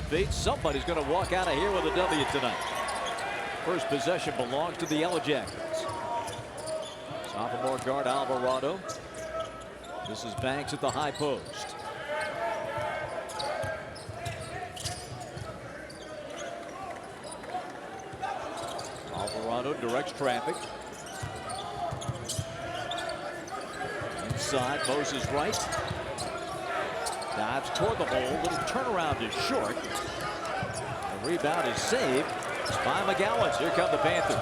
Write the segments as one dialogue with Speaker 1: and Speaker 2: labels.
Speaker 1: defeat. Somebody's going to walk out of here with a W tonight. First possession belongs to the Yellow Jackets. Sophomore guard Alvarado. This is Banks at the high post. Alvarado directs traffic. Inside, Moses right. Dives toward the hole. Little turnaround is short. The rebound is saved. It's by McGowan. Here come the Panthers.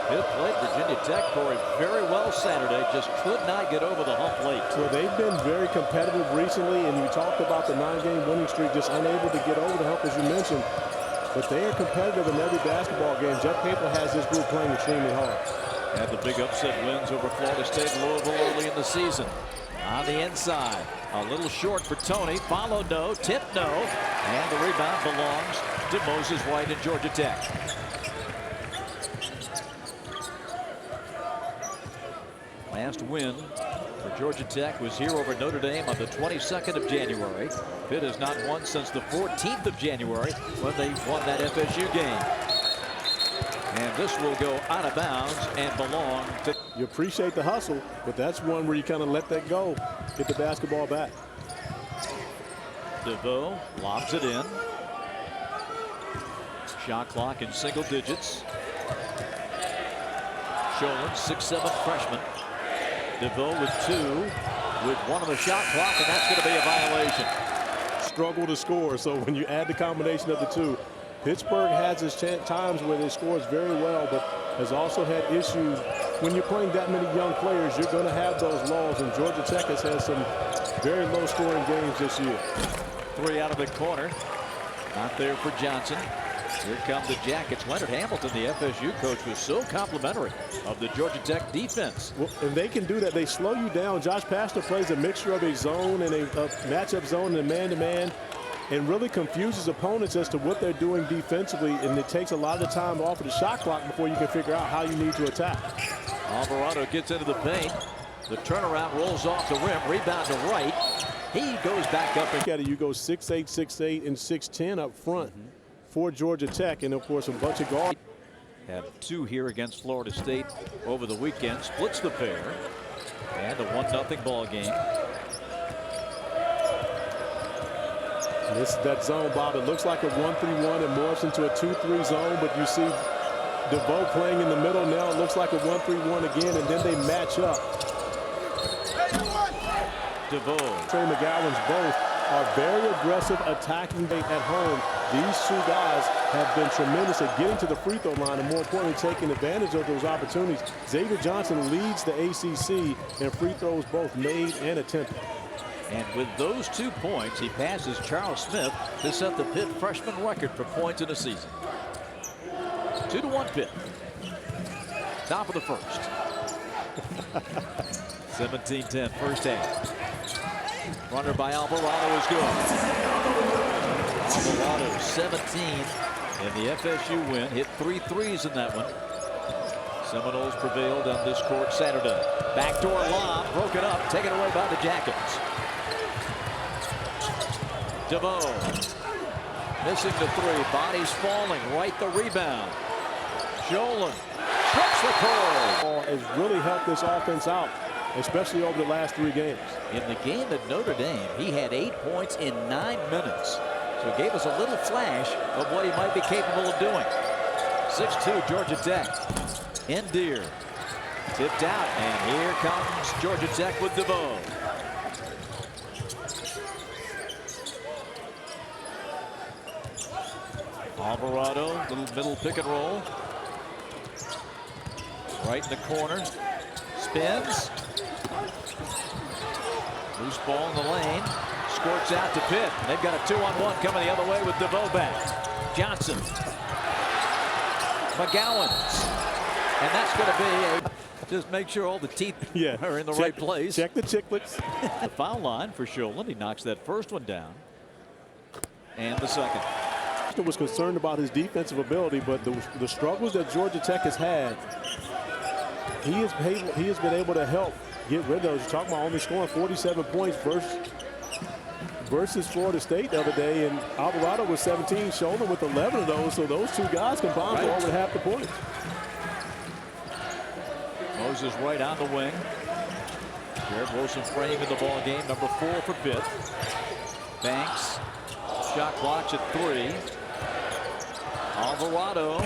Speaker 1: Pitt played Virginia Tech, Corey, very well Saturday. Just could not get over the hump late.
Speaker 2: Well, they've been very competitive recently, and you talked about the 9-game winning streak, just unable to get over the hump, as you mentioned. But they are competitive in every basketball game. Jeff Capel has this group playing extremely hard.
Speaker 1: Had the big upset wins over Florida State and Louisville early in the season. On the inside, a little short for Tony. Follow no, tip no, and the rebound belongs to Moses White and Georgia Tech. Last win for Georgia Tech was here over Notre Dame on the 22nd of January. Pitt has not won since the 14th of January when they won that FSU game. And this will go out of bounds and belong to...
Speaker 2: You appreciate the hustle, but that's one where you kind of let that go. Get the basketball back.
Speaker 1: DeVoe lobs it in. Shot clock in single digits. Sholin, 6'7" freshman. DeVoe with 2, with 1 on the shot clock, and that's going to be a violation.
Speaker 2: Struggle to score, so when you add the combination of the two, Pittsburgh has its times where they scores very well, but has also had issues. When you're playing that many young players, you're going to have those lulls, and Georgia Tech has had some very low-scoring games this year.
Speaker 1: 3 out of the corner. Not there for Johnson. Here come the Jackets. Leonard Hamilton, the FSU coach, was so complimentary of the Georgia Tech defense.
Speaker 2: Well, and they can do that. They slow you down. Josh Pastner plays a mixture of a zone and a matchup zone and a man-to-man, and really confuses opponents as to what they're doing defensively, and it takes a lot of the time off of the shot clock before you can figure out how you need to attack.
Speaker 1: Alvarado gets into the paint. The turnaround rolls off the rim. Rebound to right. He goes back up.
Speaker 2: You go 6'8", 6'8", and 6'10" up front. For Georgia Tech, and of course a bunch of guards.
Speaker 1: Had 2 here against Florida State over the weekend. Splits the pair, and a 1-0 ball game.
Speaker 2: This is that zone, Bob. It looks like a 1-3-1 and morphs into a 2-3 zone, but you see DeVoe playing in the middle now. It looks like a 1-3-1 again, and then they match up.
Speaker 1: DeVoe.
Speaker 2: Trey McGowan's both are very aggressive attacking at home. These 2 guys have been tremendous at getting to the free throw line and, more importantly, taking advantage of those opportunities. Xavier Johnson leads the ACC in free throws both made and attempted.
Speaker 1: And with those 2 points, he passes Charles Smith to set the Pitt freshman record for points in a season. 2-1 Pitt. Top of the first. 17-10 first half. Runner by Alvarado is good. Alvarado 17 in the FSU win. Hit 3 threes in that one. Seminoles prevailed on this court Saturday. Backdoor lob, broken up, taken away by the Jackets. DeVoe missing the 3. Bodies falling. Right the rebound. Sholin trips the curl.
Speaker 2: Has really helped this offense out, especially over the last 3 games.
Speaker 1: In the game at Notre Dame, he had 8 points in 9 minutes. So it gave us a little flash of what he might be capable of doing. 6-2 Georgia Tech. Endear tipped out, and here comes Georgia Tech with DeVoe. Alvarado, little middle pick and roll. Right in the corner. Spins. Loose ball in the lane. Squirts out to Pitt. They've got a 2-on-1 coming the other way with DeVoe back. Johnson. McGowan's. And that's going to be a... Just make sure all the teeth are in the right place.
Speaker 2: Check the chiclets.
Speaker 1: The foul line for Sholin. He knocks that first one down. And the second.
Speaker 2: Was concerned about his defensive ability, but the struggles that Georgia Tech has had, he has been able to help get rid of those. You're talking about only scoring 47 points versus Florida State the other day, and Alvarado was 17, Shoulder with 11 of those, so those two guys combined for over half the points.
Speaker 1: Moses right on the wing. Jared Wilson frame in the ball game, number 4 for Pitt. Banks, shot blocks at 3. Alvarado,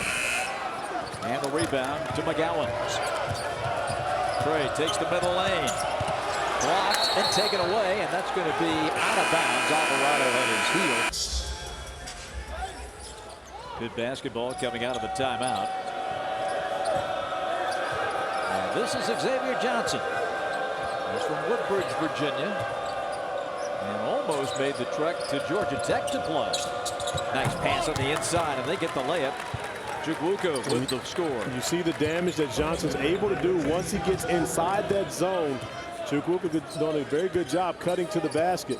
Speaker 1: and the rebound to McGowens. Trey takes the middle lane. Blocked and taken away, and that's going to be out of bounds. Alvarado at his heel. Good basketball coming out of the timeout. And this is Xavier Johnson. He's from Woodbridge, Virginia, and almost made the trek to Georgia Tech to play. Nice pass on the inside, and they get the layup. Chukwuka with the score.
Speaker 2: You see the damage that Johnson's able to do once he gets inside that zone. Chukwuka doing a very good job cutting to the basket.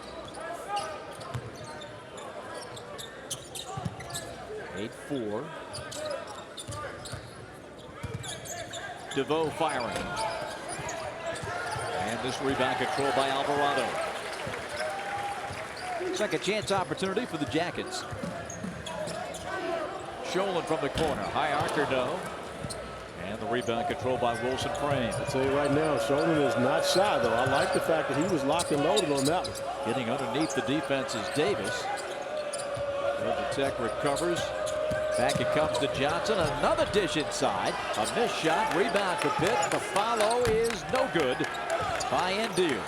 Speaker 1: 8-4. DeVoe firing. And this rebound controlled by Alvarado. Second chance opportunity for the Jackets. Sholin from the corner. High archer, no. And the rebound controlled by Wilson Frame.
Speaker 2: I'll tell you right now, Sholin is not shy, though. I like the fact that he was locked and loaded on that one.
Speaker 1: Getting underneath the defense is Davis. Georgia Tech recovers. Back it comes to Johnson. Another dish inside. A missed shot. Rebound for Pitt. The follow is no good by Endeal.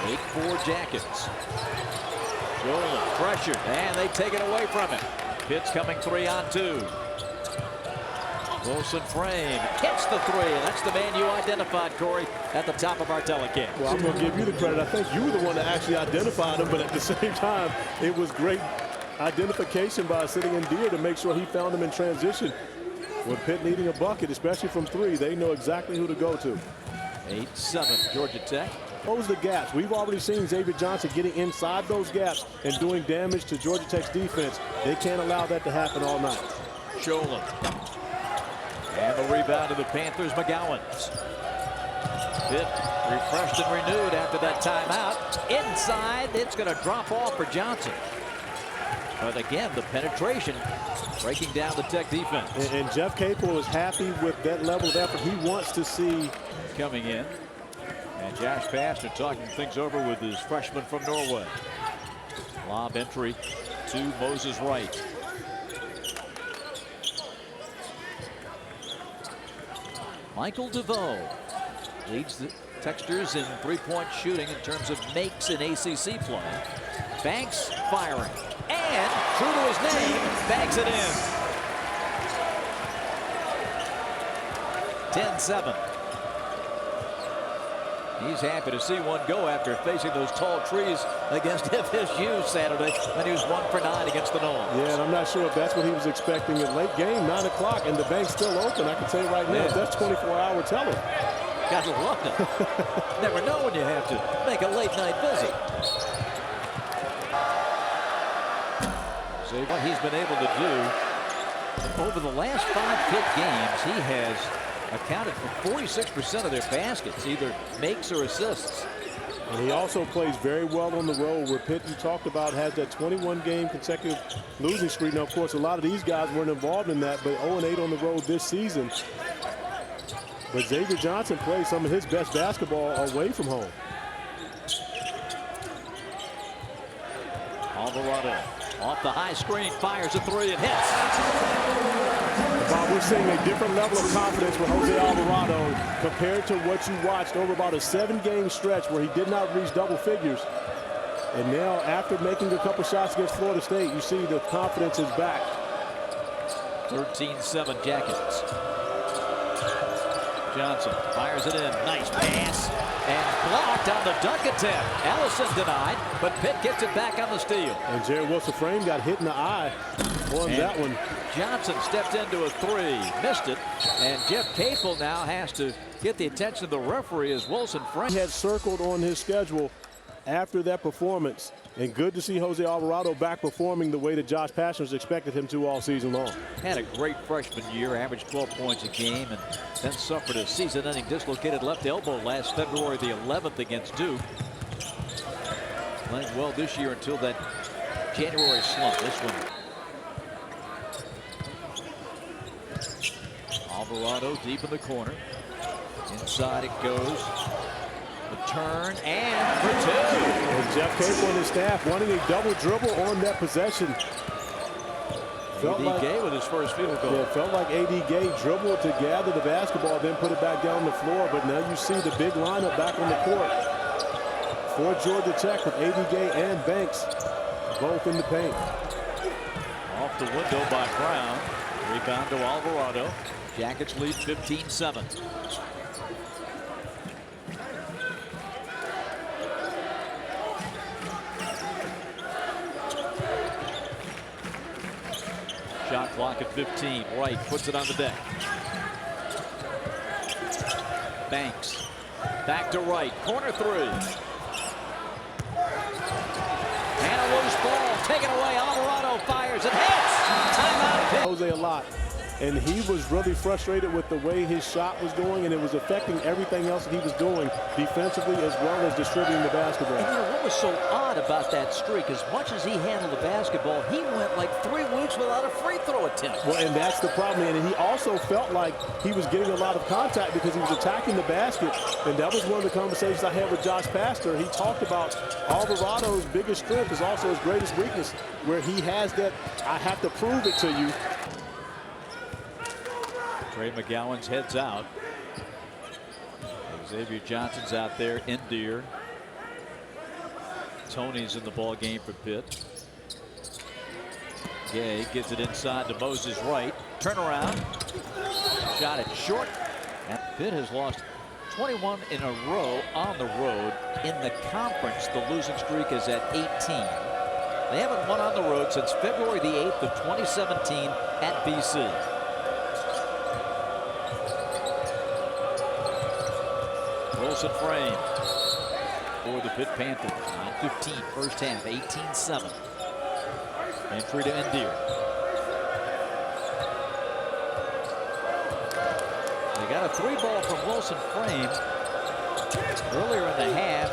Speaker 1: 8-4 Jackets. Sholin pressured, and they take it away from him. Pitt's coming 3-on-2. Wilson Frame hits the 3. That's the man you identified, Corey, at the top of our telecast.
Speaker 2: Well, I'm going to give you the credit. I think you were the one that actually identified him, but at the same time, it was great identification by sitting in Deer to make sure he found him in transition. With Pitt needing a bucket, especially from 3, they know exactly who to go to.
Speaker 1: 8-7 Georgia Tech.
Speaker 2: Close the gaps. We've already seen Xavier Johnson getting inside those gaps and doing damage to Georgia Tech's defense. They can't allow that to happen all night.
Speaker 1: Sholin. And the rebound to the Panthers, McGowens. Pitt refreshed and renewed after that timeout. Inside, it's going to drop off for Johnson. But again, the penetration breaking down the Tech defense.
Speaker 2: And Jeff Capel is happy with that level of effort he wants to see
Speaker 1: coming in. And Josh Pastner talking things over with his freshman from Norway. Lob entry to Moses Wright. Michael DeVoe leads the Texters in three-point shooting in terms of makes in ACC play. Banks firing. And true to his name, banks it in. 10-7. He's happy to see one go after facing those tall trees against FSU Saturday when he was 1 for 9 against the Noles.
Speaker 2: Yeah, and I'm not sure if that's what he was expecting in late game, 9 o'clock, and the bank's still open. I can tell you right now, that's 24-hour tele.
Speaker 1: Gotta love it. Never know when you have to make a late night visit. See what he's been able to do over the last 5 Pitt games. He has accounted for 46% of their baskets, either makes or assists.
Speaker 2: And he also plays very well on the road, where Pitt, you talked about, has that 21-game consecutive losing streak. Now, of course, a lot of these guys weren't involved in that, but 0-8 on the road this season. But Xavier Johnson plays some of his best basketball away from home.
Speaker 1: Alvarado off the high screen, fires a 3 and hits.
Speaker 2: Bob, we're seeing a different level of confidence with Jose Alvarado compared to what you watched over about a 7-game stretch where he did not reach double figures. And now, after making a couple shots against Florida State, you see the confidence is back.
Speaker 1: 13-7 Jackets. Johnson fires it in. Nice pass. And blocked on the dunk attempt. Ellison denied, but Pitt gets it back on the steal.
Speaker 2: And Jared Wilson Frame got hit in the eye on that one.
Speaker 1: Johnson stepped into a 3, missed it, and Jeff Capel now has to get the attention of the referee as Wilson Frame
Speaker 2: He had circled on his schedule after that performance. And good to see Jose Alvarado back performing the way that Josh Pastner's expected him to all season long.
Speaker 1: Had a great freshman year, averaged 12 points a game, and then suffered a season-ending dislocated left elbow last February the 11th against Duke. Playing well this year until that January slump. This one. Alvarado deep in the corner. Inside it goes. The turn and for two.
Speaker 2: And Jeff Capel and his staff wanting a double dribble on that possession.
Speaker 1: A.D. Gay with his first field goal.
Speaker 2: Yeah, it felt like A.D. Gay dribbled to gather the basketball, then put it back down the floor. But now you see the big lineup back on the court for Georgia Tech with A.D. Gay and Banks both in the paint.
Speaker 1: Off the window by Brown. Rebound to Alvarado. Jackets lead 15-7. Shot clock at 15. Wright puts it on the deck. Banks. Back to Wright. Corner three. And a loose ball. Taken away. Alvarado fires and hits. Timeout.
Speaker 2: Jose a lot. And he was really frustrated with the way his shot was going, and it was affecting everything else that he was doing defensively as well as distributing the basketball.
Speaker 1: And you know what was so odd about that streak? As much as he handled the basketball, he went like 3 weeks without a free throw attempt.
Speaker 2: Well, and that's the problem. And he also felt like he was getting a lot of contact because he was attacking the basket. And that was one of the conversations I had with Josh Pastner. He talked about Alvarado's biggest strength is also his greatest weakness, where he has that, I have to prove it to you.
Speaker 1: Trey McGowan's heads out. Xavier Johnson's out there. Indier. Tony's in the ball game for Pitt. Gay gets it inside to Moses Wright. Turnaround. Shot it short. And Pitt has lost 21 in a row on the road. In the conference, the losing streak is at 18. They haven't won on the road since February the 8th of 2017 at BC. Wilson frame for the Pitt Panthers. 9:15 first half, 18-7. Entry to Indier. They got a 3-ball from Wilson frame earlier in the half.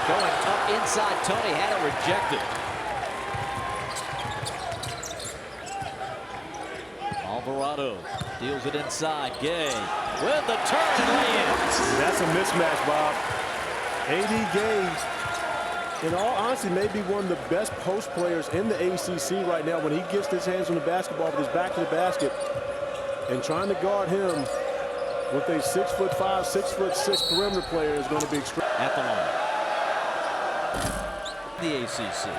Speaker 1: Going up inside, Tony had it rejected. Alvarado deals it inside. Gay with the turn and lay-in.
Speaker 2: That's a mismatch, Bob. A.D. Gay, in all honesty, may be one of the best post players in the ACC right now when he gets his hands on the basketball with his back to the basket. And trying to guard him with a 6'5", 6'6" perimeter player is going to be extreme.
Speaker 1: At the line. The ACC.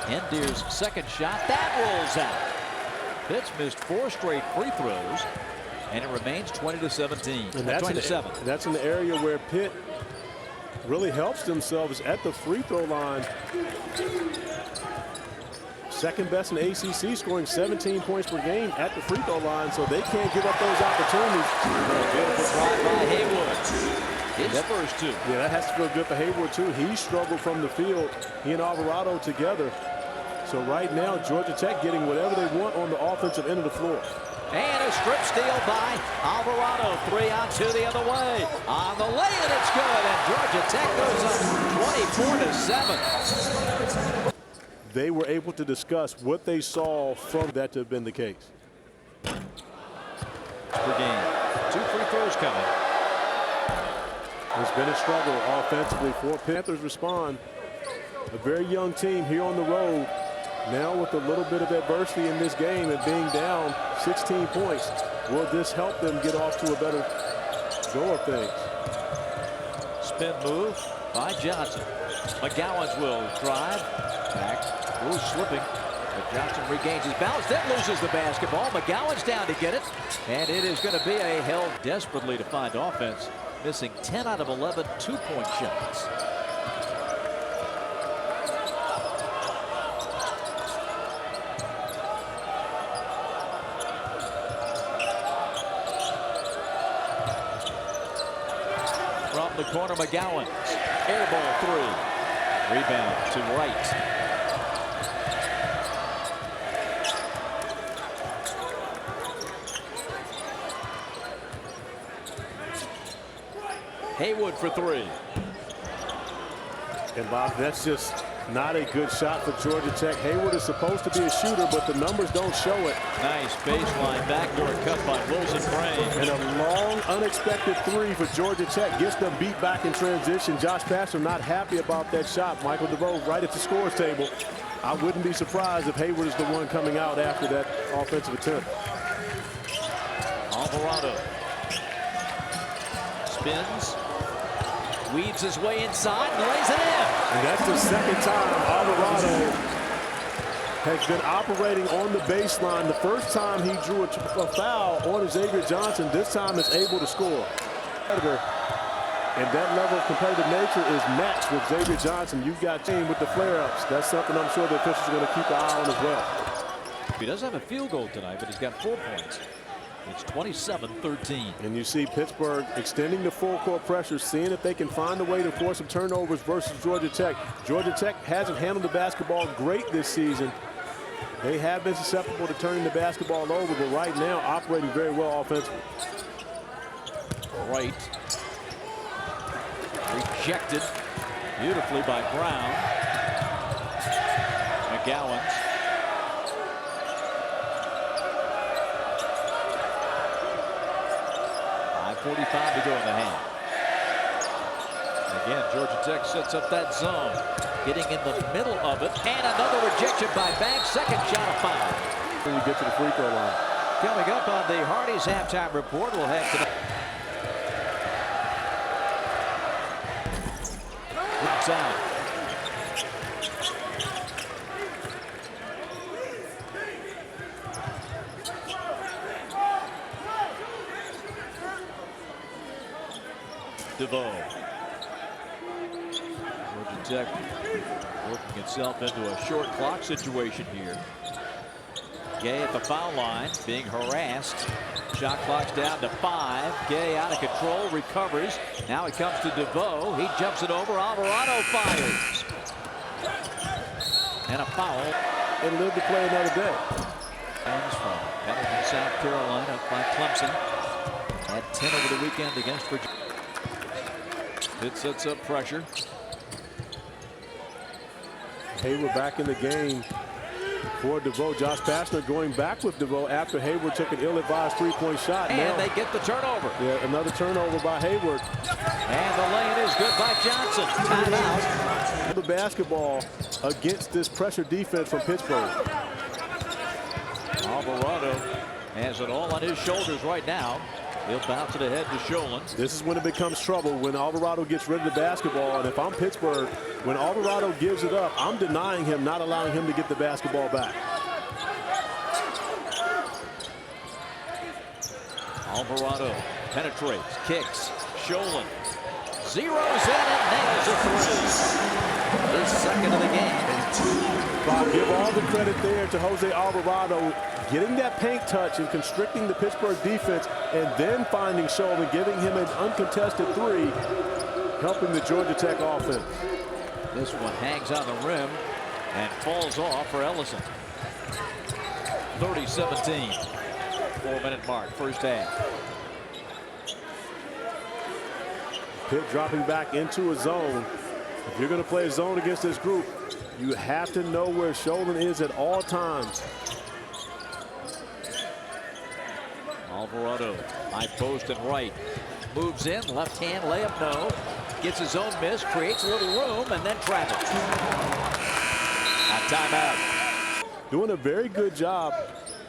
Speaker 1: Indier's second shot. That rolls out. Pitt's missed 4 straight free throws. And it remains 20-17.
Speaker 2: And that's
Speaker 1: 27.
Speaker 2: That's an area where Pitt really helps themselves at the free throw line. Second best in the ACC, scoring 17 points per game at the free throw line, so they can't give up those opportunities.
Speaker 1: Beautiful drive by Hayward. His first 2.
Speaker 2: Yeah, that has to feel good for Hayward, too. He struggled from the field, he and Alvarado together. So right now, Georgia Tech getting whatever they want on the offensive end of the floor.
Speaker 1: And a strip steal by Alvarado. 3 on 2 the other way. On the lay-in, it's good. And Georgia Tech goes up 24-7.
Speaker 2: They were able to discuss what they saw from that to have been the case.
Speaker 1: Per game. 2 free throws coming.
Speaker 2: It's been a struggle offensively for Panthers respond. A very young team here on the road. Now with a little bit of adversity in this game and being down 16 points, will this help them get off to a better go of things?
Speaker 1: Spin move by Johnson. McGowan's will drive. Back. Ooh, slipping. But Johnson regains his balance, then loses the basketball. McGowan's down to get it. And it is going to be a held desperately to find offense. Missing 10 out of 11 two-point shots. From the corner, McGowan. Air ball 3. Rebound to right. Haywood for three.
Speaker 2: And Bob, that's just not a good shot for Georgia Tech. Haywood is supposed to be a shooter, but the numbers don't show it.
Speaker 1: Nice baseline backdoor cut by Wilson Crane.
Speaker 2: And a long, unexpected three for Georgia Tech gets them beat back in transition. Josh Pastner not happy about that shot. Michael DeVoe right at the scores table. I wouldn't be surprised if Haywood is the one coming out after that offensive attempt.
Speaker 1: Alvarado spins, weaves his way inside and lays it in.
Speaker 2: And that's the second time Alvarado has been operating on the baseline. The first time he drew a foul on Xavier Johnson. This time is able to score. And that level of competitive nature is matched with Xavier Johnson. You've got team with the flare-ups. That's something I'm sure the officials are going to keep an eye on as well.
Speaker 1: He does have a field goal tonight, but he's got 4 points. It's 27-13.
Speaker 2: And you see Pittsburgh extending the full court pressure, seeing if they can find a way to force some turnovers versus Georgia Tech. Georgia Tech hasn't handled the basketball great this season. They have been susceptible to turning the basketball over, but right now operating very well offensively.
Speaker 1: Right. Rejected beautifully by Brown. McGowan's. 5:45 to go in the half. Again, Georgia Tech sets up that zone, getting in the middle of it, and another rejection by Banks. Second shot of foul.
Speaker 2: When we get to the free throw line.
Speaker 1: Coming up on the Hardy's halftime report, we'll have tonight. Inside. DeVoe. Georgia Tech working itself into a short clock situation here. Gay at the foul line, being harassed. Shot clock's down to 5. Gay out of control, recovers. Now it comes to DeVoe. He jumps it over. Alvarado fires. And a foul.
Speaker 2: And live to play another day.
Speaker 1: Comes from Pendleton, South Carolina, by Clemson. Had 10 over the weekend against Virginia. It sets up pressure.
Speaker 2: Hayward back in the game for DeVoe. Josh Pastner going back with DeVoe after Hayward took an ill-advised three-point shot.
Speaker 1: And
Speaker 2: now,
Speaker 1: they get the turnover.
Speaker 2: Yeah, another turnover by Hayward.
Speaker 1: And the lane is good by Johnson. Timeout.
Speaker 2: The basketball against this pressure defense from Pittsburgh.
Speaker 1: Alvarado has it all on his shoulders right now. He'll bounce it ahead to Sholin.
Speaker 2: This is when it becomes trouble, when Alvarado gets rid of the basketball. And if I'm Pittsburgh, when Alvarado gives it up, I'm denying him, not allowing him to get the basketball back. Alvarado penetrates, kicks. Sholin zeroes in and nails a three. His second of the game. Bob, give all the credit there to Jose Alvarado, getting that paint touch and constricting the Pittsburgh defense, and then finding Sholin, giving him an uncontested three, helping the Georgia Tech offense. This one hangs on the rim and falls off for Ellison. 30-17. 4-minute mark, first half. Pitt dropping back into a zone. If you're going to play a zone against this group, you have to know where Sholin is at all times. Alvarado, high post and right. Moves in, left hand layup, no. Gets his own miss, creates a little room, and then travels. A timeout. Doing a very good job,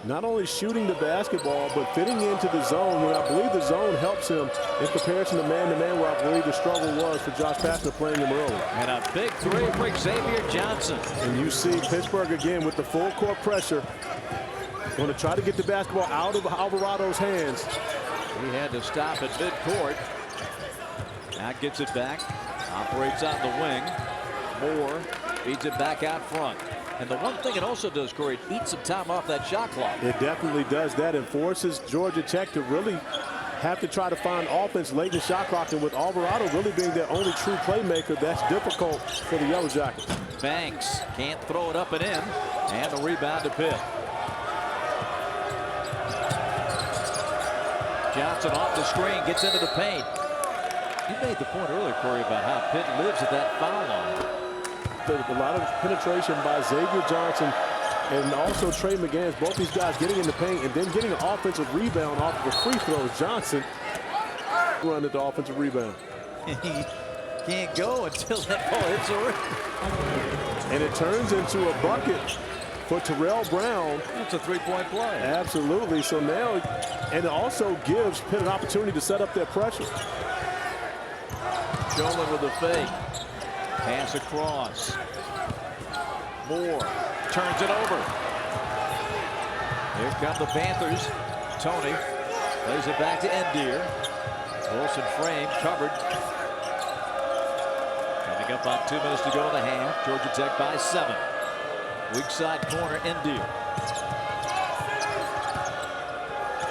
Speaker 2: not only shooting the basketball, but fitting into the zone, where I believe the zone helps him in comparison to man-to-man, where I believe the struggle was for Josh Pastner playing him early. And a big three for Xavier Johnson. And you see Pittsburgh again with the full court pressure. Going to try to get the basketball out of Alvarado's hands. He had to stop at midcourt. Now gets it back. Operates on the wing. Moore feeds it back out front. And the one thing it also does, Corey, it eats some time off that shot clock. It definitely does that and forces Georgia Tech to really have to try to find offense late in the shot clock, and with Alvarado really being their only true playmaker, that's difficult for the Yellow Jackets.
Speaker 1: Banks can't throw it up and in, and the rebound to Pitt. Johnson off the screen, gets into the paint. You made the point earlier, Corey, about how Pitt lives at that foul line.
Speaker 2: A lot of penetration by Xavier Johnson and also Trey McGann. Both these guys getting in the paint and then getting an offensive rebound off of the free throws. Johnson running the offensive rebound.
Speaker 1: He can't go until that ball hits the rim.
Speaker 2: And it turns into a bucket for Terrell Brown.
Speaker 1: It's a three-point play.
Speaker 2: Absolutely. So now, and it also gives Pitt an opportunity to set up their pressure.
Speaker 1: Jolan with the fake. Pass across. Moore turns it over. Here come the Panthers. Tony plays it back to Endear. Wilson frame covered. Coming up on 2 minutes to go in the half. Georgia Tech by 7. Weak side corner, Endear.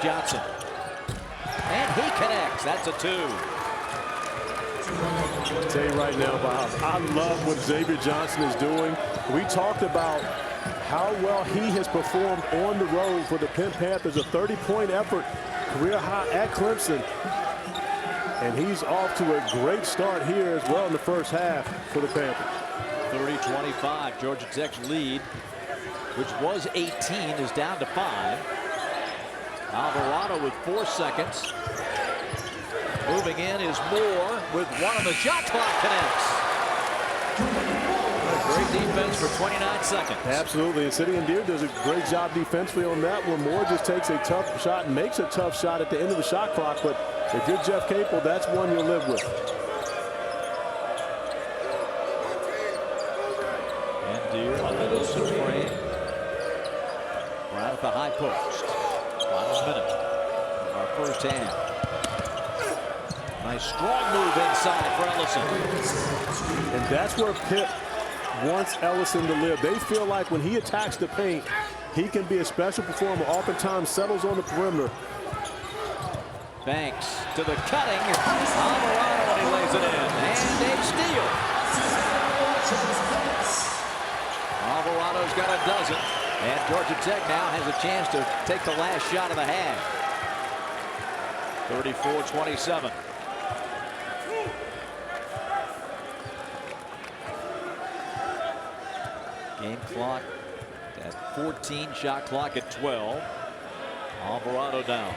Speaker 1: Johnson. And he connects. That's a 2.
Speaker 2: I'll tell you right now, Bob, I love what Xavier Johnson is doing. We talked about how well he has performed on the road for the Pitt Panthers. A 30-point effort, career high at Clemson. And he's off to a great start here as well in the first half for the Panthers.
Speaker 1: 30-25, Georgia Tech's lead, which was 18, is down to 5. Alvarado with 4 seconds. Moving in is Moore with 1 on the shot clock, connects. Great defense for 29 seconds.
Speaker 2: Absolutely, and City and Deer does a great job defensively on that one. Moore just takes a tough shot and makes a tough shot at the end of the shot clock, but if you're Jeff Capel, that's one you'll live with.
Speaker 1: And Deer on the Wilson frame. Right at the high post. Final minute of our first half. Nice strong move inside for Ellison.
Speaker 2: And that's where Pitt wants Ellison to live. They feel like when he attacks the paint, he can be a special performer. Oftentimes settles on the perimeter.
Speaker 1: Banks to the cutting. Alvarado, and he lays it in. And a steal. Alvarado's got a dozen. And Georgia Tech now has a chance to take the last shot of the half. 34-27. Game clock at 14, shot clock at 12. Alvarado down.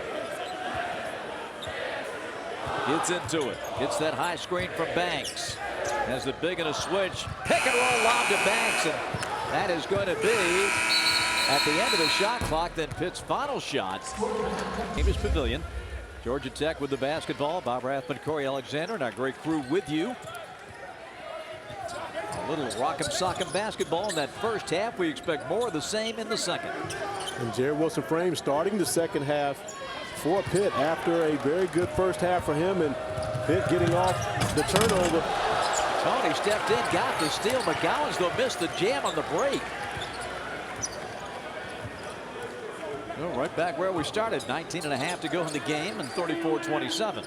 Speaker 1: Gets into it. Gets that high screen from Banks. Has the big and a switch. Pick and roll lob to Banks. And that is going to be at the end of the shot clock. Then Pitt's final shot. Davis Pavilion. Georgia Tech with the basketball. Bob Rathman, Corey Alexander, and our great crew with you. A little rock'em sock'em basketball in that first half. We expect more of the same in the second.
Speaker 2: And Jared Wilson Frame starting the second half for Pitt after a very good first half for him, and Pitt getting off the turnover.
Speaker 1: Tony stepped in, got the steal. McGowan's though missed the jam on the break. Well, right back where we started. 19.5 to go in the game, and 34-27.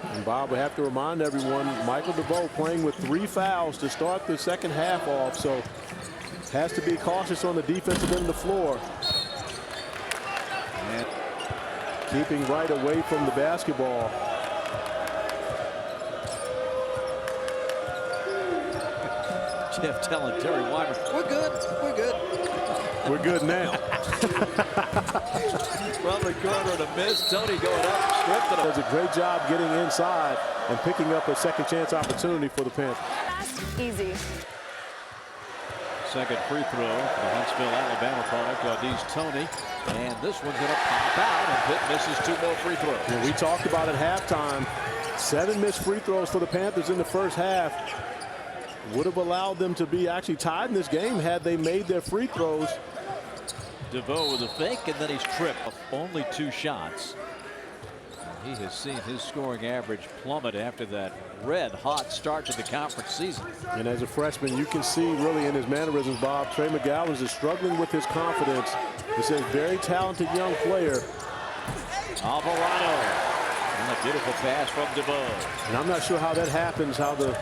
Speaker 2: And Bob, we have to remind everyone, Michael DeVoe playing with 3 fouls to start the second half off, so has to be cautious on the defensive end of the floor. And keeping right away from the basketball.
Speaker 1: Jeff telling Terry Weimer, we're good, we're good.
Speaker 2: We're good now.
Speaker 1: From the corner to miss. Tony going up, stripped it up.
Speaker 2: Does a great job getting inside and picking up a second chance opportunity for the Panthers.
Speaker 3: Easy.
Speaker 1: Second free throw for the Huntsville, Alabama product. Audi's Tony. And this one's going to pop out, and Pitt misses 2 more free throws.
Speaker 2: Yeah, we talked about at halftime, 7 missed free throws for the Panthers in the first half. Would have allowed them to be actually tied in this game had they made their free throws.
Speaker 1: DeVoe with a fake, and then he's tripped. Only 2 shots. He has seen his scoring average plummet after that red-hot start to the conference season.
Speaker 2: And as a freshman, you can see really in his mannerisms, Bob, Trey McGowan is struggling with his confidence. He's a very talented young player.
Speaker 1: Alvarado And a beautiful pass from DeVoe.
Speaker 2: And I'm not sure how that happens, how the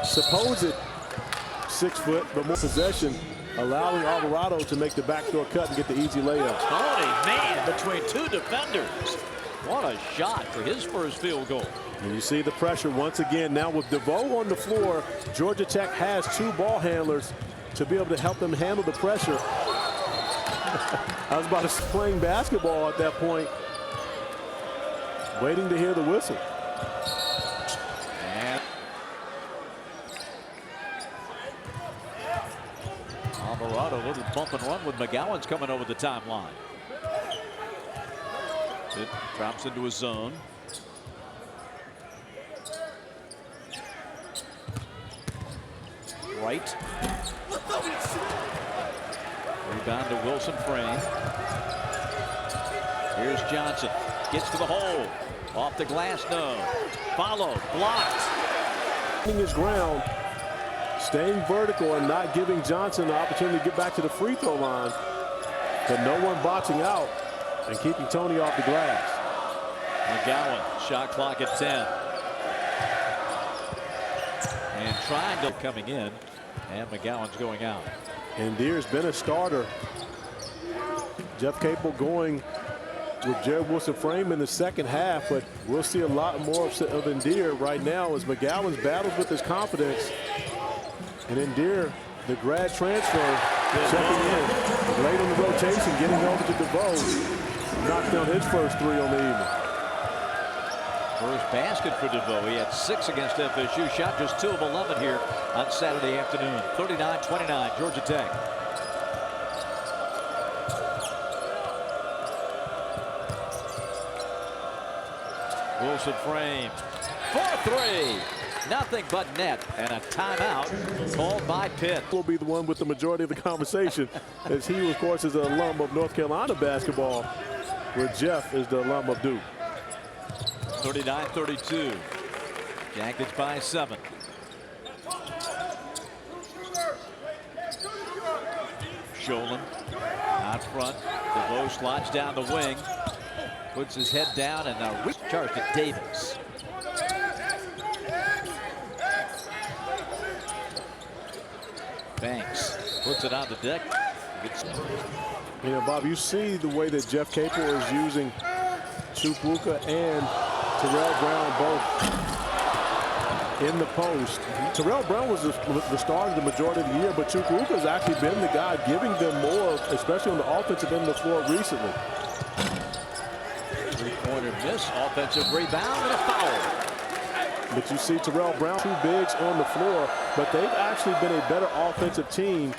Speaker 2: supposed 6 foot, but more possession, allowing Alvarado to make the backdoor cut and get the easy layup.
Speaker 1: Tony, man, between two defenders. What a shot for his first field goal.
Speaker 2: And you see the pressure once again. Now with DeVoe on the floor, Georgia Tech has 2 ball handlers to be able to help them handle the pressure. I was about to playing basketball at that point, waiting to hear the whistle.
Speaker 1: And Alvarado, a little bump and run with McGowan's coming over the timeline. It drops into his zone. Right. Rebound to Wilson Frame. Here's Johnson. Gets to the hole. Off the glass, no. Followed. Blocked.
Speaker 2: His ground, staying vertical and not giving Johnson the opportunity to get back to the free throw line. But no one boxing out and keeping Tony off the glass.
Speaker 1: McGowan, shot clock at 10. And trying to coming in. And McGowan's going out.
Speaker 2: And Deere's been a starter. Jeff Capel going with Jared Wilson Frame in the second half, but we'll see a lot more of Endear right now as McGowan's battles with his confidence. And Endear, the grad transfer, checking in. Late in the rotation, getting over to DeVoe. Knocked down his first 3 on the evening.
Speaker 1: First basket for DeVoe. He had 6 against FSU. Shot just 2 of 11 here on Saturday afternoon. 39-29, Georgia Tech. Wilson Frame for 3. Nothing but net, and a timeout called by Pitt.
Speaker 2: Will be the one with the majority of the conversation, as he, of course, is an alum of North Carolina basketball, where Jeff is the alum of Duke.
Speaker 1: 39-32. Jackets by 7. Sholin out front. DeVoe slides down the wing. Puts his head down and now recharge to Davis. Banks puts it on the deck.
Speaker 2: You know, Bob, you see the way that Jeff Capel is using Chukwuka and Terrell Brown both in the post. Terrell Brown was the starter the majority of the year, but Chukwuka has actually been the guy giving them more, especially on the offensive end of the floor recently.
Speaker 1: Three-pointer miss, offensive rebound, and a foul.
Speaker 2: But you see Terrell Brown, 2 bigs on the floor, but they've actually been a better offensive team.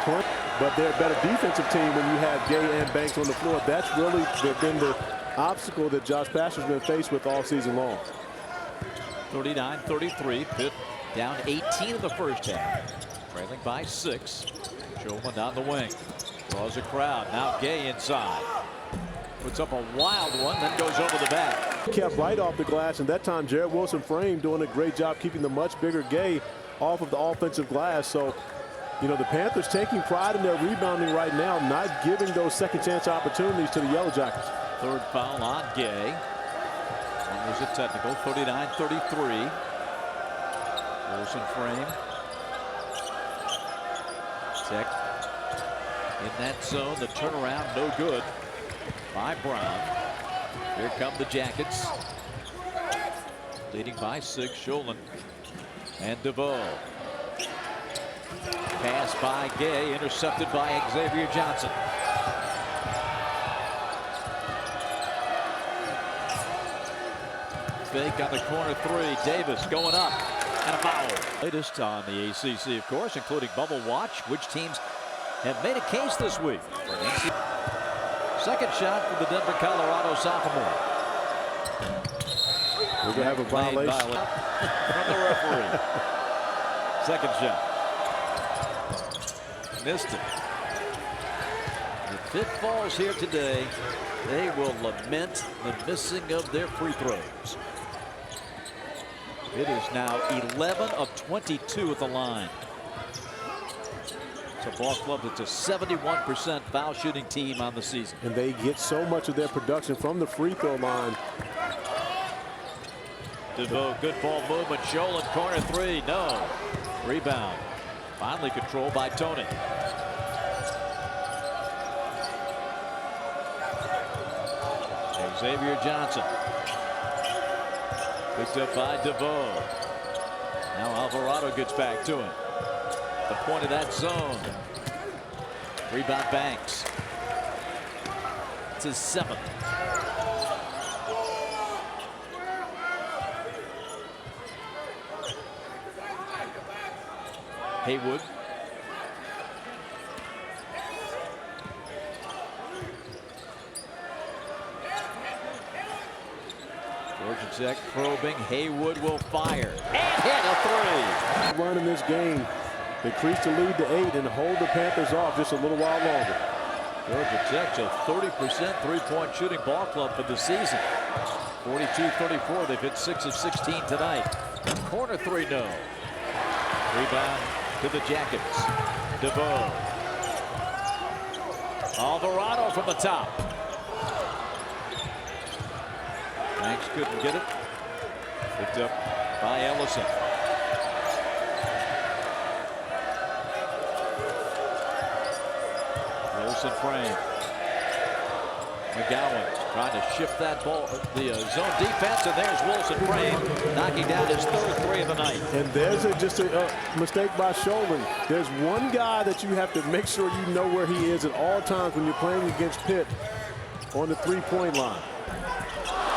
Speaker 2: But they're a better defensive team when you have Gay and Banks on the floor. That's really been the obstacle that Josh Pastner's been faced with all season long.
Speaker 1: 39-33. Pitt down 18 in the first half. Trailing by 6. Shulman down the wing. Draws a crowd. Now Gay inside. Puts up a wild one, then goes over the back.
Speaker 2: Kept right off the glass, and that time Jared Wilson Frame doing a great job keeping the much bigger Gay off of the offensive glass. So, you know, the Panthers taking pride in their rebounding right now, not giving those second chance opportunities to the Yellow Jackets.
Speaker 1: Third foul on Gay. One was a technical. 39-33. Wilson Frame. Tech in that zone. The turnaround no good by Brown. Here come the Jackets. Leading by 6. Sholin and DeVoe. Pass by Gay, intercepted by Xavier Johnson. Fake on the corner 3. Davis going up and a foul. Latest on the ACC, of course, including Bubble Watch, which teams have made a case this week. Second shot for the Denver, Colorado sophomore.
Speaker 2: We're going to have a violation
Speaker 1: from the referee. Second shot. Missed it. If Pitt falls here today, they will lament the missing of their free throws. It is now 11 of 22 at the line. It's a ball club that's a 71% foul shooting team on the season.
Speaker 2: And they get so much of their production from the free throw line.
Speaker 1: DeVoe, good ball movement. Scholl in corner three. No. Rebound. Finally controlled by Tony. Xavier Johnson. Picked up by DeVoe. Now Alvarado gets back to him. The point of that zone. Rebound Banks. It's his 7th. Haywood. Georgia Tech probing. Haywood will fire and hit a three.
Speaker 2: Run in this game, increase the lead to 8 and hold the Panthers off just a little while longer.
Speaker 1: Georgia Tech's a 30% three-point shooting ball club for the season. 42-34. They've hit 6 of 16 tonight. Corner three, no. Rebound to the Jackets. DeVoe. Alvarado from the top. Banks couldn't get it. Picked up by Ellison. Wilson frame. McGowan trying to shift that ball, the zone defense, and there's Wilson frame, knocking down his 3rd three of the night.
Speaker 2: And there's just a mistake by Scholl. There's one guy that you have to make sure you know where he is at all times when you're playing against Pitt on the three-point line.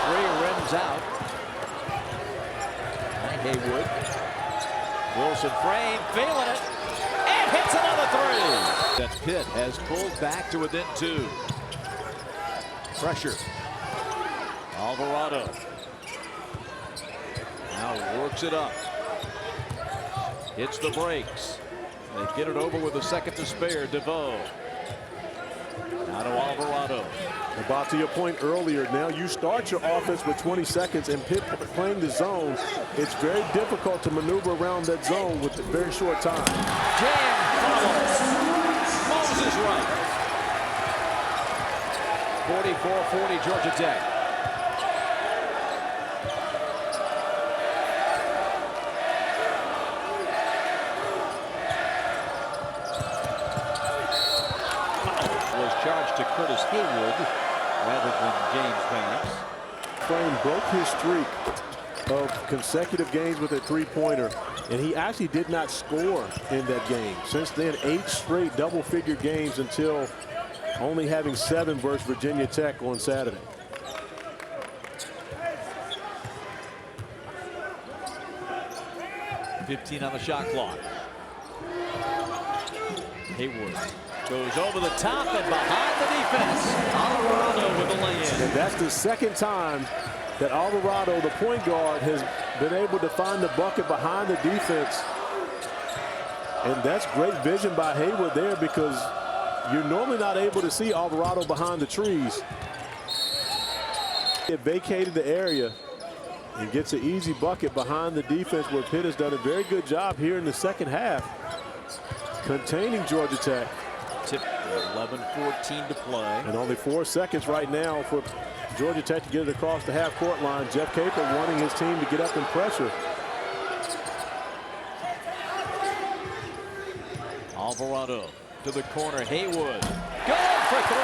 Speaker 1: Three rims out. And Haywood. Wilson frame, feeling it, and hits another three. That's Pitt has pulled back to within 2. Pressure. Alvarado. Now works it up. Hits the brakes. They get it over with a second to spare. DeVoe. Now to Alvarado.
Speaker 2: About to your point earlier, now you start your offense with 20 seconds and Pitt playing the zone. It's very difficult to maneuver around that zone with a very short time.
Speaker 1: Jam follows. Moses right. 44-40 Georgia Tech. Was charged to Curtis Haywood rather than James Banks.
Speaker 2: Frame broke his streak of consecutive games with a three-pointer, and he actually did not score in that game. Since then, 8 straight double-figure games until only having 7 versus Virginia Tech on Saturday.
Speaker 1: .15 on the shot clock. Haywood goes over the top and behind the defense. Alvarado with the lay-in.
Speaker 2: And that's the second time that Alvarado, the point guard, has been able to find the bucket behind the defense. And that's great vision by Haywood there, because you're normally not able to see Alvarado behind the trees. It vacated the area and gets an easy bucket behind the defense, where Pitt has done a very good job here in the second half containing Georgia Tech.
Speaker 1: Tip 11-14 to play.
Speaker 2: And only 4 seconds right now for Georgia Tech to get it across the half-court line. Jeff Capel wanting his team to get up and pressure.
Speaker 1: Alvarado to the corner. Haywood going for 3.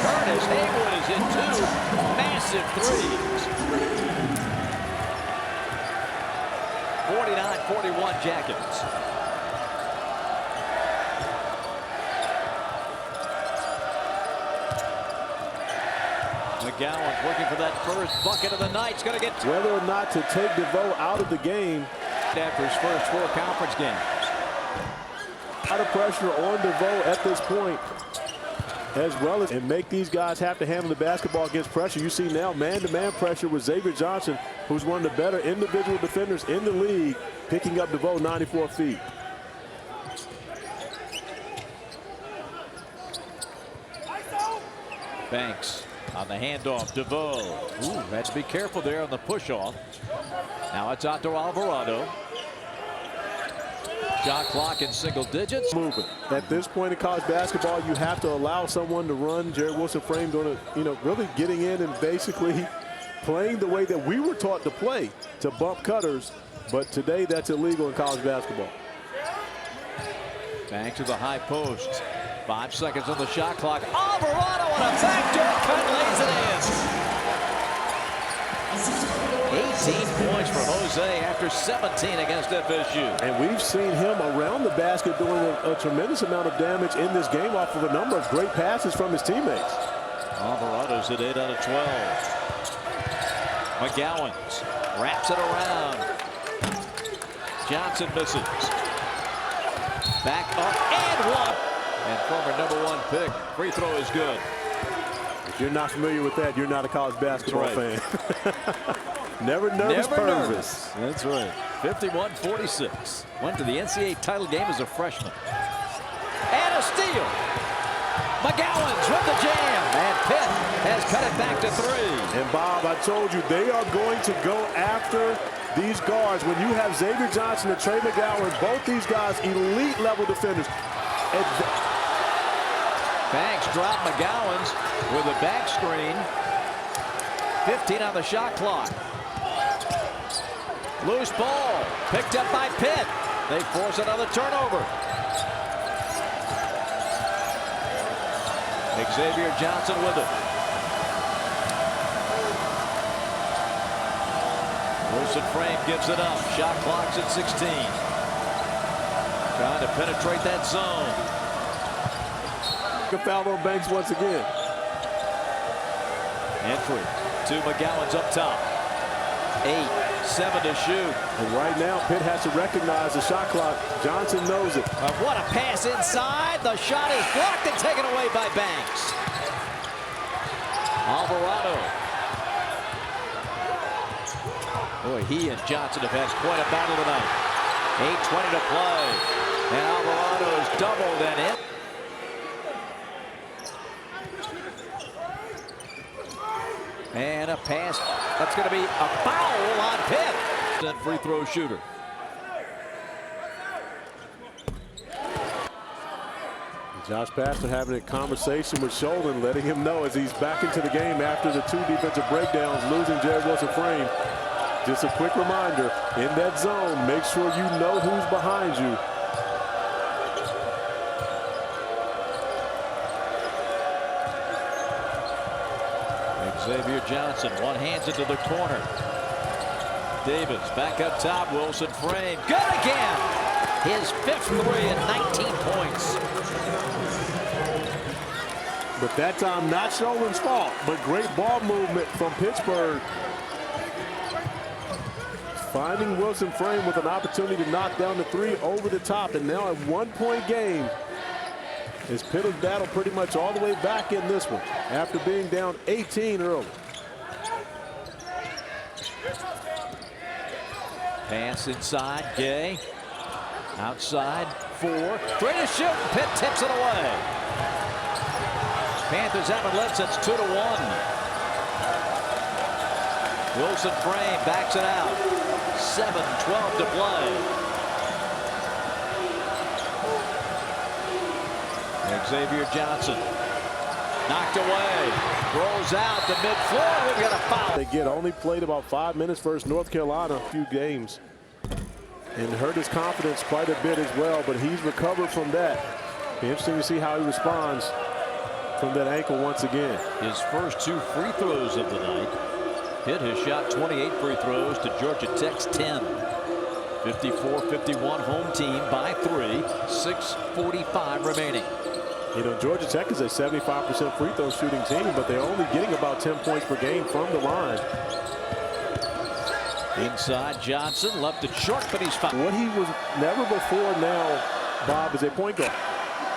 Speaker 1: Curtis Haywood is in 2 massive threes. 49-41 Jackets. McGowan's looking for that first bucket of the night. He's going to get
Speaker 2: whether or not to take DeVoe out of the game
Speaker 1: after his first 4 conference games.
Speaker 2: A lot of pressure on DeVoe at this point, as well as and make these guys have to handle the basketball against pressure. You see now man-to-man pressure with Xavier Johnson, who's one of the better individual defenders in the league, picking up DeVoe 94 feet.
Speaker 1: Banks on the handoff. DeVoe. Ooh, had to be careful there on the push-off. Now it's out to Alvarado. Shot clock in single digits.
Speaker 2: Moving. At this point in college basketball, you have to allow someone to run. Jared Wilson frame going to, really getting in and basically playing the way that we were taught to play, to bump cutters, but today that's illegal in college basketball.
Speaker 1: Back to the high post. 5 seconds on the shot clock. Alvarado on a backdoor cut, lays it in. 18 points for Jose after 17 against FSU.
Speaker 2: And we've seen him around the basket doing a tremendous amount of damage in this game off of a number of great passes from his teammates.
Speaker 1: Alvarado's at 8 out of 12. McGowan's wraps it around. Johnson misses. Back up and one. And former #1 pick. Free throw is good.
Speaker 2: If you're not familiar with that, you're not a college basketball fan. Never nervous, nervous.
Speaker 1: That's right. 51-46. Went to the NCAA title game as a freshman. And a steal. McGowan's with the jam. And Pitt has cut it back to 3.
Speaker 2: And Bob, I told you, they are going to go after these guards. When you have Xavier Johnson and Trey McGowan, both these guys elite level defenders.
Speaker 1: Banks dropped McGowan's with a back screen. 15 on the shot clock. Loose ball picked up by Pitt. They force another turnover. Xavier Johnson with it. Wilson Frame gives it up. Shot clock's at 16. Trying to penetrate that zone.
Speaker 2: Foul on Banks once again.
Speaker 1: Entry to McGowan's up top. 8, 7 to shoot.
Speaker 2: And right now, Pitt has to recognize the shot clock. Johnson knows it.
Speaker 1: What a pass inside. The shot is blocked and taken away by Banks. Alvarado. Boy, he and Johnson have had quite a battle tonight. 8:20 to play. And Alvarado's doubled and in. And a pass. That's going to be a foul on Pitt. Free throw shooter.
Speaker 2: Josh Pastner having a conversation with Sheldon, letting him know as he's back into the game after the 2 defensive breakdowns, losing Jared Wilson Frame. Just a quick reminder, in that zone, make sure you know who's behind you.
Speaker 1: Xavier Johnson one-hands it to the corner. Davis back up top. Wilson Frame. Good again. His 5th 3 and 19 points.
Speaker 2: But that time, not Sheldon's fault, but great ball movement from Pittsburgh. Finding Wilson Frame with an opportunity to knock down the 3 over the top. And now a 1-point game. As Pitt has battled pretty much all the way back in this one after being down 18 early.
Speaker 1: Pass inside, Gay. Outside, 4. 3 to shoot. Pitt tips it away. Panthers haven't led since 2-1. Wilson Frame backs it out. 7:12 to play. Xavier Johnson knocked away, rolls out to mid-floor. We've got a foul.
Speaker 2: They get only played about 5 minutes versus North Carolina a few games, and hurt his confidence quite a bit as well. But he's recovered from that. Be interesting to see how he responds from that ankle once again.
Speaker 1: His first 2 free throws of the night. Pitt has shot 28 free throws to Georgia Tech's 10. 54-51 home team by 3. 6:45 remaining.
Speaker 2: You know, Georgia Tech is a 75% free throw shooting team, but they're only getting about 10 points per game from the line.
Speaker 1: Inside, Johnson left it short, but he's fouled.
Speaker 2: What he was never before now, Bob, is a point guard.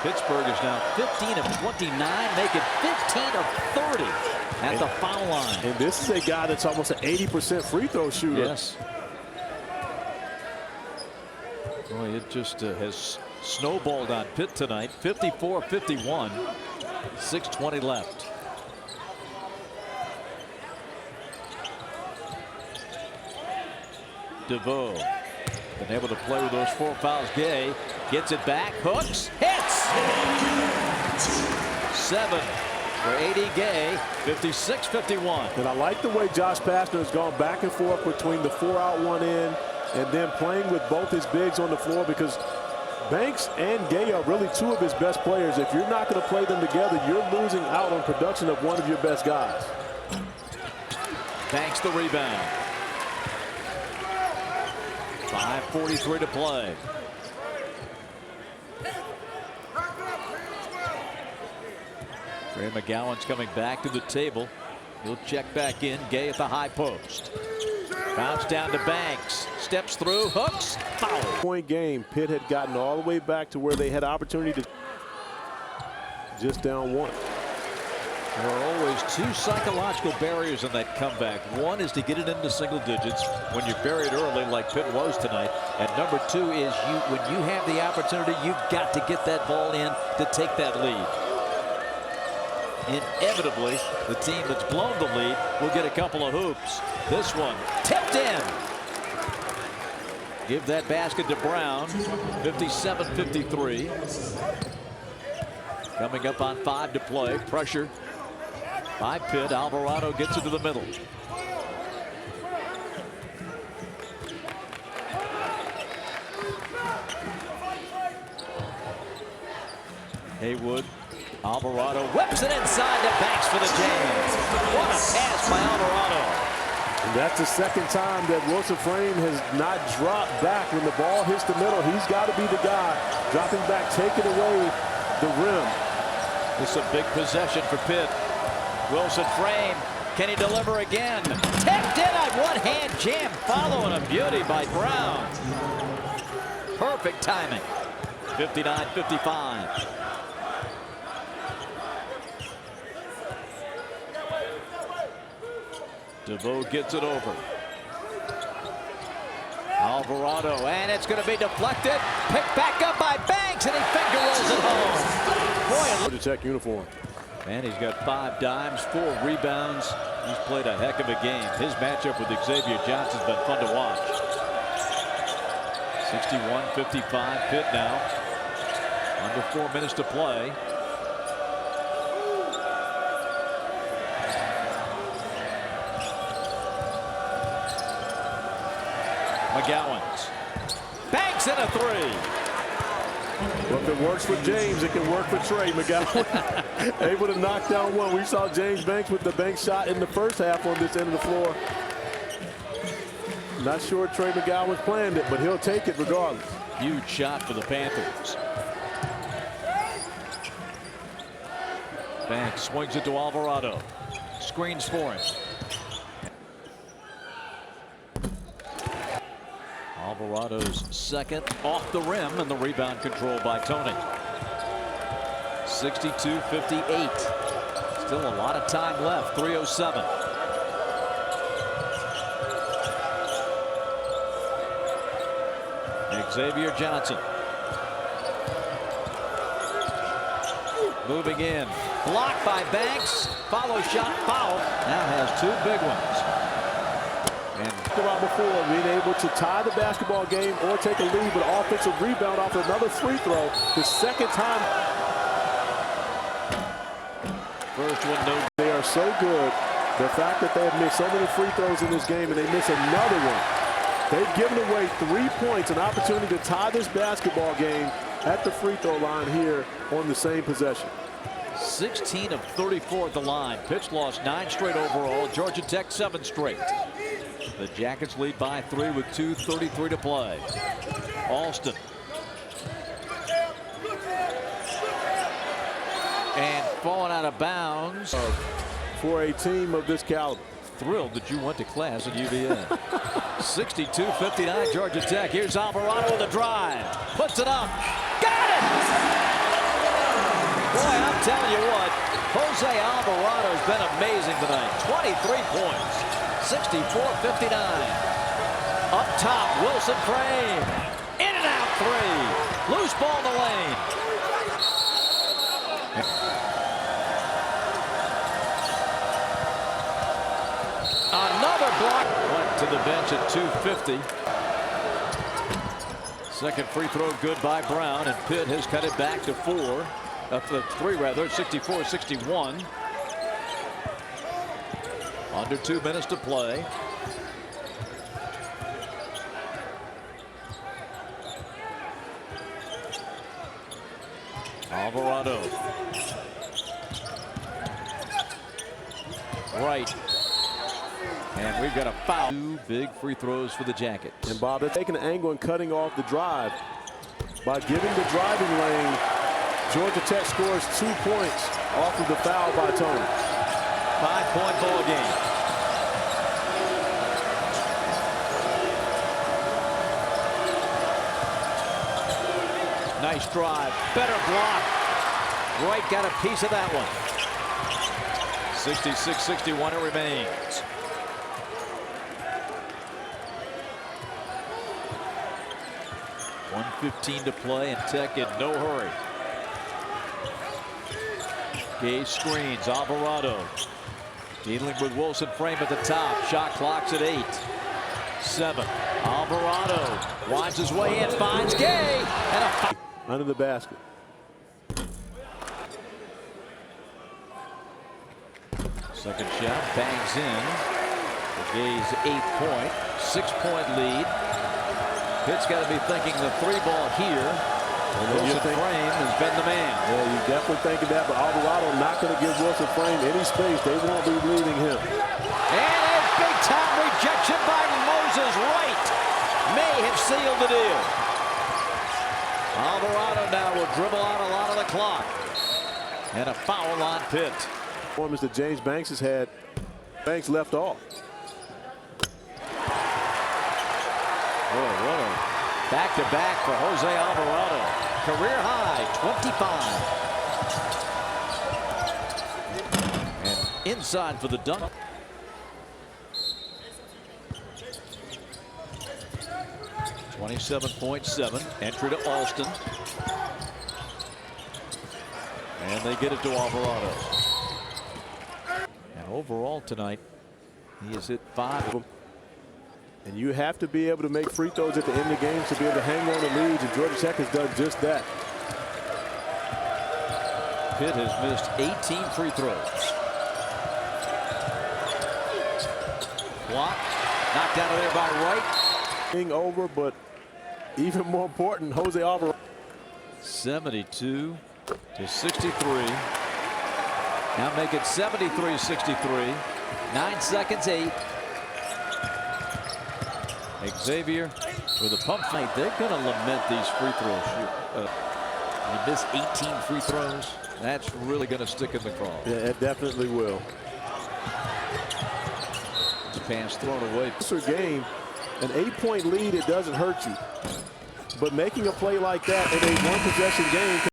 Speaker 1: Pittsburgh is now 15 of 29, making 15 of 30 at the foul line.
Speaker 2: And this is a guy that's almost an 80% free throw shooter.
Speaker 1: Yes. Boy, it just has snowballed on Pitt tonight. 54-51. 6:20 left. DeVoe been able to play with those 4 fouls. Gay gets it back, hooks, hits. 7 for A.D. Gay, 56-51.
Speaker 2: And I like the way Josh Pastner has gone back and forth between the 4-out, 1-in, and then playing with both his bigs on the floor, because Banks and Gay are really two of his best players. If you're not going to play them together, you're losing out on production of one of your best guys.
Speaker 1: Banks the rebound. 5:43 to play. Ray McGowan's coming back to the table. He'll check back in. Gay at the high post. Bounce down to Banks. Steps through. Hooks. Foul.
Speaker 2: Point game. Pitt had gotten all the way back to where they had opportunity to just down one.
Speaker 1: There are always two psychological barriers in that comeback. One is to get it into single digits when you're buried early like Pitt was tonight. And number two is when you have the opportunity, you've got to get that ball in to take that lead. Inevitably, the team that's blown the lead will get a couple of hoops. This one tipped in. Give that basket to Brown. 57-53. Coming up on 5 to play. Pressure by Pitt. Alvarado gets it to the middle. Haywood. Alvarado whips it inside to Banks for the jam. What a pass by Alvarado.
Speaker 2: And that's the second time that Wilson Frame has not dropped back when the ball hits the middle. He's got to be the guy dropping back, taking away the rim.
Speaker 1: This is a big possession for Pitt. Wilson Frame. Can he deliver again? Tapped in on one-hand jam, following a beauty by Brown. Perfect timing. 59-55. DeVoe gets it over. Alvarado, and it's going to be deflected. Picked back up by Banks, and he finger rolls it home. Boy,
Speaker 2: Georgia Tech uniform.
Speaker 1: and he's got 5 dimes, 4 rebounds. He's played a heck of a game. His matchup with Xavier Johnson's been fun to watch. 61-55 Pitt now. Under 4 minutes to play. McGowan's. Banks in a 3.
Speaker 2: Well, if it works for James, it can work for Trey McGowan. Able to knock down one. We saw James Banks with the bank shot in the first half on this end of the floor. Not sure Trey McGowan's planned it, but he'll take it regardless.
Speaker 1: Huge shot for the Panthers. Banks swings it to Alvarado. Screens for him. Alvarado's second off the rim, and the rebound control by Tony. 62-58. Still a lot of time left. 3:07. Xavier Johnson. Moving in. Blocked by Banks. Follow shot foul. Now has 2 big ones. And
Speaker 2: About before, being able to tie the basketball game or take a lead, but offensive rebound off another free throw. The second time.
Speaker 1: First one, no.
Speaker 2: They are so good. The fact that they have missed so many free throws in this game and they miss another one. They've given away 3 points, an opportunity to tie this basketball game at the free throw line here on the same possession.
Speaker 1: 16 of 34 at the line. Pitt lost 9 straight overall. Georgia Tech 7 straight. The Jackets lead by 3 with 2:33 to play. Alston. And falling out of bounds.
Speaker 2: For a team of this caliber.
Speaker 1: Thrilled that you went to class at UVA. 62-59 Georgia Tech. Here's Alvarado with a drive. Puts it up. Got it! Boy, I'm telling you what, Jose Alvarado's been amazing tonight. 23 points. 64-59. Up top, Wilson Frame. In and out 3. Loose ball in the lane. Another block. Went to the bench at 2:50. Second free throw good by Brown, and Pitt has cut it back to 4. Up to 3 rather. 64-61. Under 2 minutes to play. Alvarado. Right. And we've got a foul. 2 big free throws for the Jackets.
Speaker 2: And Bob, they're taking an angle and cutting off the drive. By giving the driving lane, Georgia Tech scores 2 points off of the foul by Tony.
Speaker 1: 5-point ball game. Nice drive. Better block. Wright got a piece of that one. 66-61 it remains. .115 to play and Tech in no hurry. Gay screens. Alvarado dealing with Wilson. Frame at the top. Shot clock's at 8. 7. Alvarado winds his way in. Finds Gay. And a
Speaker 2: under the basket.
Speaker 1: Second shot bangs in. The Gay's 8th point. 6-point lead. Pitt's got to be thinking the 3-ball here. Wilson Frame has been the man.
Speaker 2: Yeah, you're definitely thinking that, but Alvarado not going to give Wilson Frame any space. They won't be leaving him.
Speaker 1: And a big-time rejection by Moses. Wright may have sealed the deal. Alvarado now will dribble out a lot of the clock. And a foul on Pitt.
Speaker 2: Performance that James Banks has had. Banks left off.
Speaker 1: Boy, what a back-to-back for Jose Alvarado. Career high, 25. And inside for the dunk. .7. Entry to Alston. And they get it to Alvarado. And overall tonight, he has hit 5 of them.
Speaker 2: And you have to be able to make free throws at the end of the game to be able to hang on to leads, and Georgia Tech has done just that.
Speaker 1: Pitt has missed 18 free throws. Block. Knocked out of there by Wright.
Speaker 2: Being over, but even more important, Jose Alvarado.
Speaker 1: 72 to 63. Now make it 73-63. 9 seconds, 8. Xavier with a pump fake. They're going to lament these free throws. You miss 18 free throws. That's really going to stick in the craw.
Speaker 2: Yeah, it definitely will.
Speaker 1: The pass thrown away.
Speaker 2: Game, an 8-point lead, it doesn't hurt you. But making a play like that in a 1-possession game